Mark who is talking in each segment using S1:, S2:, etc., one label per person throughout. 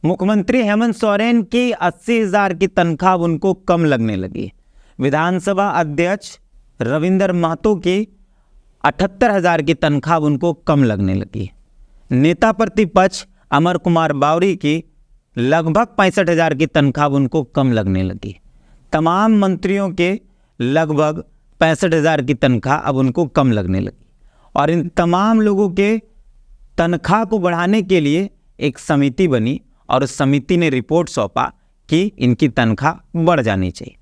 S1: मुख्यमंत्री हेमंत सोरेन की 80,000 की तनख्वाह उनको कम लगने लगी। विधानसभा अध्यक्ष रविंद्र महतो की 78,000 की तनख्वाह उनको कम लगने लगी। नेता प्रतिपक्ष अमर कुमार बावरी की लगभग 65,000 की तनख्वाह उनको कम लगने लगी। तमाम मंत्रियों के लगभग 65,000 की तनख्वाह अब उनको कम लगने लगी और इन तमाम लोगों के तनख्वाह को बढ़ाने के लिए एक समिति बनी और उस समिति ने रिपोर्ट सौंपा कि इनकी तनख्वाह बढ़ जानी चाहिए।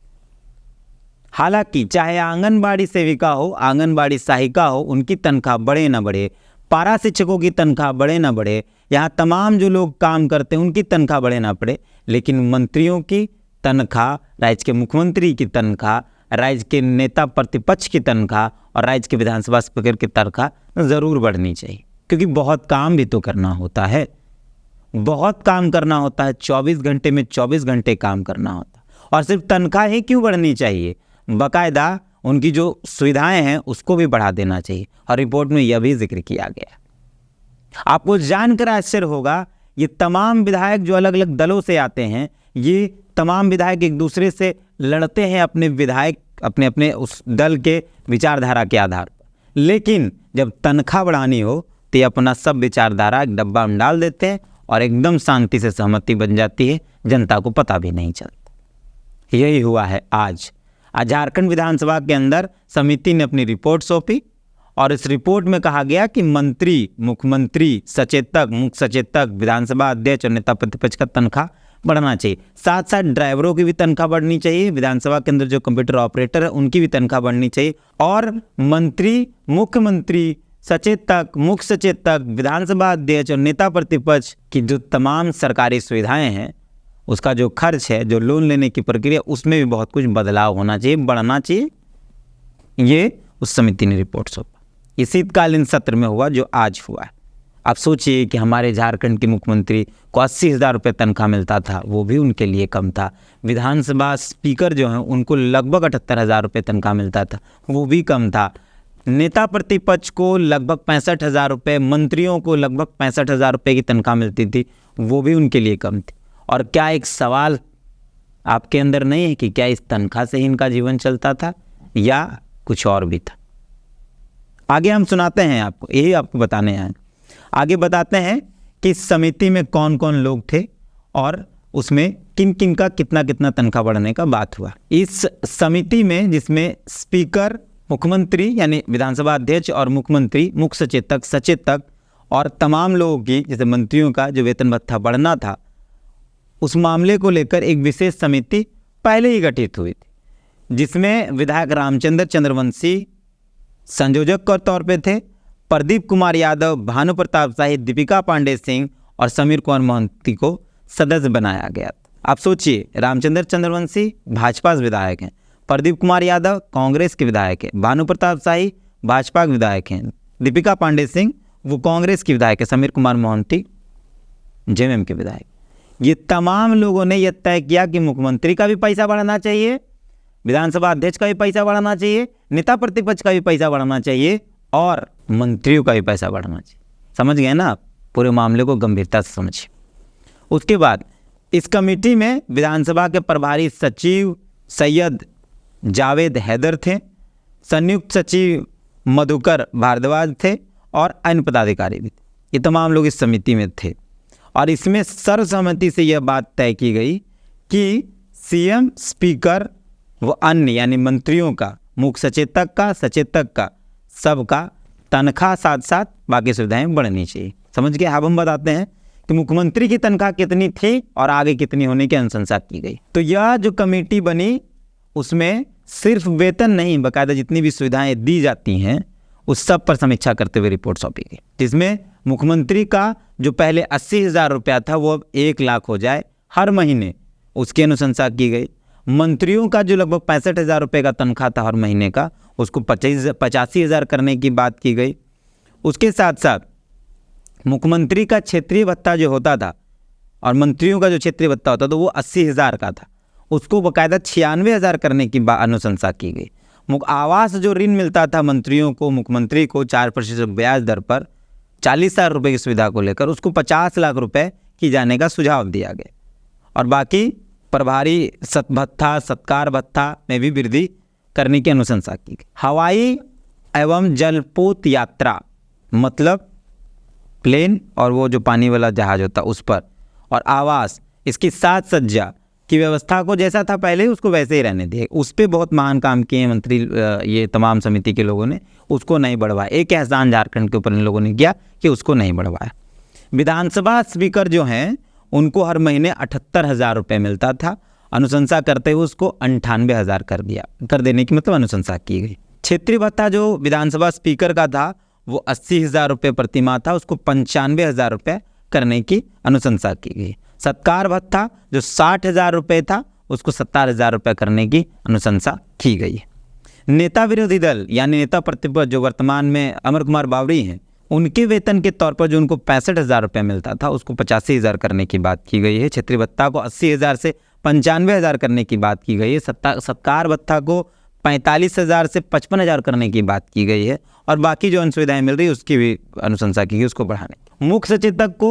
S1: हालांकि चाहे आंगनबाड़ी सेविका हो, आंगनबाड़ी सहायिका हो, उनकी तनख्वाह बढ़े ना बढ़े, पारा शिक्षकों की तनख्वाह बढ़े ना बढ़े, यहाँ तमाम जो लोग काम करते हैं उनकी तनख्वाह बढ़े ना बढ़े, लेकिन मंत्रियों की तनख्वाह, राज्य के मुख्यमंत्री की तनख्वाह, राज्य के नेता प्रतिपक्ष की तनख्वाह और राज्य के विधानसभा स्पीकर की तनख्वाह ज़रूर बढ़नी चाहिए, क्योंकि बहुत काम भी तो करना होता है, बहुत काम करना होता है। 24 घंटे में 24 घंटे काम करना होता है। और सिर्फ तनख्वाह ही क्यों बढ़नी चाहिए, बाकायदा उनकी जो सुविधाएं हैं उसको भी बढ़ा देना चाहिए और रिपोर्ट में यह भी जिक्र किया गया। आपको जानकर आश्चर्य होगा, ये तमाम विधायक जो अलग अलग दलों से आते हैं, ये तमाम विधायक एक दूसरे से लड़ते हैं अपने विधायक अपने अपने उस दल के विचारधारा के आधार पर, लेकिन जब तनख्वाह बढ़ानी हो तो ये अपना सब विचारधारा एक डब्बा में डाल देते हैं और एकदम शांति से सहमति बन जाती है, जनता को पता भी नहीं चलता। यही हुआ है आज झारखंड विधानसभा के अंदर समिति ने अपनी रिपोर्ट सौंपी और इस रिपोर्ट में कहा गया कि मंत्री, मुख्यमंत्री, सचेतक, मुख्य सचेतक, विधानसभा अध्यक्ष और नेता प्रतिपक्ष का तनख्वाह बढ़ना चाहिए। साथ साथ ड्राइवरों की भी तनख्वाह बढ़नी चाहिए, विधानसभा के अंदर जो कंप्यूटर ऑपरेटर है उनकी भी तनख्वाह बढ़नी चाहिए और मंत्री, मुख्यमंत्री, सचेतक, मुख्य सचेतक, विधानसभा अध्यक्ष और नेता प्रतिपक्ष की जो तमाम सरकारी सुविधाएं हैं, उसका जो खर्च है, जो लोन लेने की प्रक्रिया, उसमें भी बहुत कुछ बदलाव होना चाहिए, बढ़ना चाहिए। ये उस समिति ने रिपोर्ट सौंपा। ये शीतकालीन सत्र में हुआ जो आज हुआ है। आप सोचिए कि हमारे झारखंड के मुख्यमंत्री को 80,000 रुपये तनख्वाह मिलता था, वो भी उनके लिए कम था। विधानसभा स्पीकर जो हैं उनको लगभग 78,000 रुपये तनख्वाह मिलता था, वो भी कम था। नेता प्रतिपक्ष को लगभग 65,000 रुपये, मंत्रियों को लगभग 65,000 रुपये की तनख्वाह मिलती थी, वो भी उनके लिए कम थी। और क्या एक सवाल आपके अंदर नहीं है कि क्या इस तनख्वाह से ही इनका जीवन चलता था या कुछ और भी था? आगे हम सुनाते हैं आपको, यही आपको बताने हैं। आगे बताते हैं कि इस समिति में कौन कौन लोग थे और उसमें किन किन का कितना कितना तनख्वाह बढ़ने का बात हुआ। इस समिति में जिसमें स्पीकर, मुख्यमंत्री यानी विधानसभा अध्यक्ष और मुख्यमंत्री, मुख्य सचेतक, सचेतक और तमाम लोगों की, जैसे मंत्रियों का जो वेतन भत्ता बढ़ना था, उस मामले को लेकर एक विशेष समिति पहले ही गठित हुई थी, जिसमें विधायक रामचंद्र चंद्रवंशी संयोजक के तौर पे थे, प्रदीप कुमार यादव, भानु प्रताप शाही, दीपिका पांडे सिंह और समीर कुमार मोहंती को सदस्य बनाया गया था। आप सोचिए, रामचंद्र चंद्रवंशी भाजपा के विधायक हैं, प्रदीप कुमार यादव कांग्रेस के विधायक हैं, भानु प्रताप शाही भाजपा के विधायक हैं, दीपिका पांडे सिंह वो कांग्रेस की विधायक है, समीर कुमार मोहंती जेएमएम के विधायक। ये तमाम लोगों ने यह तय किया कि मुख्यमंत्री का भी पैसा बढ़ाना चाहिए, विधानसभा अध्यक्ष का भी पैसा बढ़ाना चाहिए, नेता प्रतिपक्ष का भी पैसा बढ़ाना चाहिए और मंत्रियों का भी पैसा बढ़ाना चाहिए। समझ गए ना आप? पूरे मामले को गंभीरता से समझिए। उसके बाद इस कमेटी में विधानसभा के प्रभारी सचिव सैयद जावेद हैदर थे, संयुक्त सचिव मधुकर भारद्वाज थे और अन्य पदाधिकारी भी थे। ये तमाम लोग इस समिति में थे और इसमें सर्वसम्मति से यह बात तय की गई कि सीएम, स्पीकर व अन्य यानी मंत्रियों का, मुख्य सचेतक का, सचेतक का, सबका तनख्वाह साथ साथ बाकी सुविधाएं बढ़नी चाहिए। समझ गए? अब हम बताते हैं कि मुख्यमंत्री की तनख्वाह कितनी थी और आगे कितनी होने की अनुशंसा की गई। तो यह जो कमेटी बनी उसमें सिर्फ वेतन नहीं, बाकायदा जितनी भी सुविधाएं दी जाती हैं उस सब पर समीक्षा करते हुए रिपोर्ट सौंपी गई, जिसमें मुख्यमंत्री का जो पहले 80,000 रुपया था वो अब 1 लाख हो जाए हर महीने, उसकी अनुशंसा की गई। मंत्रियों का जो लगभग 65,000 रुपये का तनख्वाह था हर महीने का, उसको 85,000 करने की बात की गई। उसके साथ साथ मुख्यमंत्री का क्षेत्रीय भत्ता जो होता था और मंत्रियों का जो क्षेत्रीय भत्ता होता था वो 80,000 का था, उसको बाकायदा 96,000 करने की अनुशंसा की गई। आवास जो ऋण मिलता था मंत्रियों को, मुख्यमंत्री को 4% ब्याज दर पर 40,000 रुपये की सुविधा को लेकर, उसको 50 लाख रुपए की जाने का सुझाव दिया गया। और बाकी प्रभारी भत्ता, सत्कार भत्ता में भी वृद्धि करने की अनुशंसा की गई। हवाई एवं जलपोत यात्रा मतलब प्लेन और वो जो पानी वाला जहाज होता उस पर, और आवास, इसकी साज सज्जा की व्यवस्था को जैसा था पहले उसको वैसे ही रहने दिए। उस पर बहुत महान काम किए मंत्री, ये तमाम समिति के लोगों ने, उसको नहीं बढ़वाया। एक एहसान झारखंड के ऊपर इन लोगों ने किया कि उसको नहीं बढ़वाया। विधानसभा स्पीकर जो हैं उनको हर महीने 78,000 रुपये मिलता था, अनुशंसा करते हुए उसको 98,000 कर देने की मतलब अनुशंसा की गई। क्षेत्रीय भत्ता जो विधानसभा स्पीकर का था वो 80,000 रुपये प्रतिमाह था, उसको 95,000 रुपये करने की अनुशंसा की गई। सत्कार भत्ता जो 60,000 रुपये था उसको 70,000 रुपये करने की अनुशंसा की गई। नेता विरोधी दल यानी नेता प्रतिपक्ष जो वर्तमान में अमर कुमार बावरी हैं, उनके वेतन के तौर पर जो उनको 65,000 रुपये मिलता था उसको 85,000 करने की बात की गई है। क्षेत्रीय भत्ता को 80,000 से 95,000 करने की बात की गई है। सत्कार भत्ता को 45,000 से 55,000 करने की बात की गई है। और बाकी जो सुविधाएं मिल रही है उसकी भी अनुशंसा की गई, उसको बढ़ाने। मुख्य सचेतक को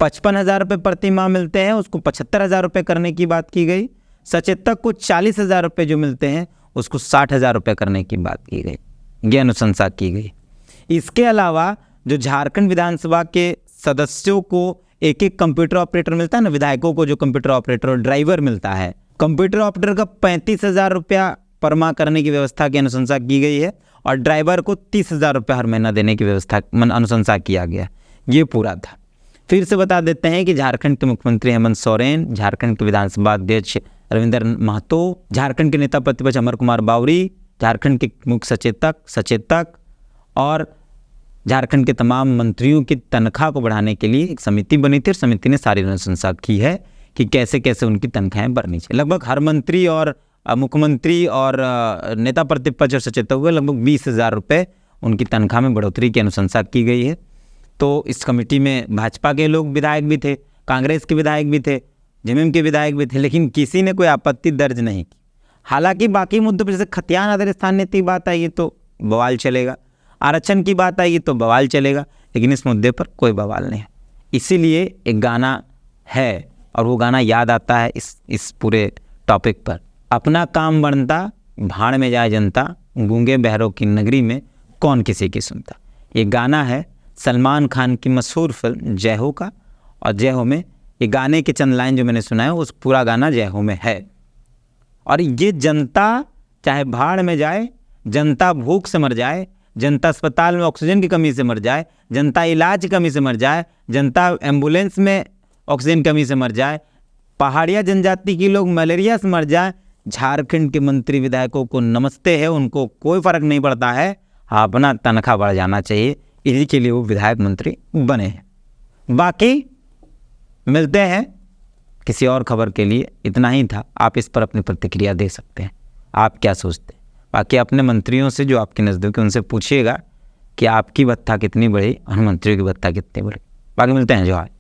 S1: 55,000 रुपये प्रति माह मिलते हैं, उसको 75,000 रुपये करने की बात की गई। सचेतक को 40,000 रुपये जो मिलते हैं उसको 60,000 रुपये करने की बात की गई, ये अनुशंसा की गई। इसके अलावा जो झारखंड विधानसभा के सदस्यों को एक एक कंप्यूटर ऑपरेटर मिलता है ना, विधायकों को जो कंप्यूटर ऑपरेटर और ड्राइवर मिलता है, कंप्यूटर ऑपरेटर का 35,000 रुपया पर माह करने की व्यवस्था की अनुशंसा की गई है और ड्राइवर को 30,000 रुपये हर महीना देने की व्यवस्था अनुशंसा किया गया। ये पूरा था। फिर से बता देते हैं कि झारखंड के मुख्यमंत्री हेमंत सोरेन, झारखंड के विधानसभा अध्यक्ष रविंद्र महतो, झारखंड के नेता प्रतिपक्ष अमर कुमार बावरी, झारखंड के मुख्य सचेतक और झारखंड के तमाम मंत्रियों की तनख्वाह को बढ़ाने के लिए एक समिति बनी थी और समिति ने सारी अनुशंसा की है कि कैसे कैसे उनकी तनख्वाहें बढ़नी चाहिए। लगभग हर मंत्री और मुख्यमंत्री और नेता प्रतिपक्ष और सचेतक हुए लगभग 20,000 रुपये उनकी तनख्वाह में बढ़ोतरी की अनुशंसा की गई है। तो इस कमेटी में भाजपा के लोग विधायक भी थे, कांग्रेस के विधायक भी थे, जेएमएम के विधायक भी थे, लेकिन किसी ने कोई आपत्ति दर्ज नहीं की। हालांकि बाकी मुद्दों पर जैसे खतियान आधारित स्थान नीति की बात आई तो बवाल चलेगा, आरक्षण की बात आई तो बवाल चलेगा, लेकिन इस मुद्दे पर कोई बवाल नहीं है। इसीलिए एक गाना है और वो गाना याद आता है इस पूरे टॉपिक पर। अपना काम बनता भाड़ में जाए जनता, गूंगे बहरों की नगरी में कौन किसी की सुनता। ये गाना है सलमान खान की मशहूर फिल्म जय हो का, और जय हो में ये गाने के चंद लाइन जो मैंने सुना है उस पूरा गाना जय हो में है। और ये जनता चाहे भाड़ में जाए, जनता भूख से मर जाए, जनता अस्पताल में ऑक्सीजन की कमी से मर जाए, जनता इलाज की कमी से मर जाए, जनता एम्बुलेंस में ऑक्सीजन की कमी से मर जाए, पहाड़िया जनजाति के लोग मलेरिया से मर जाए, झारखंड के मंत्री विधायकों को नमस्ते है, उनको कोई फर्क नहीं पड़ता है, अपना तनख्वाह बढ़ जाना चाहिए, इसी के लिए वो विधायक मंत्री बने हैं। बाकी मिलते हैं किसी और खबर के लिए। इतना ही था, आप इस पर अपनी प्रतिक्रिया दे सकते हैं, आप क्या सोचते हैं। बाकी अपने मंत्रियों से जो आपके नज़दीक उनसे पूछिएगा कि आपकी भत्ता कितनी बढ़ी और मंत्रियों की भत्ता कितनी बढ़ी। बाकी मिलते हैं, जोहार।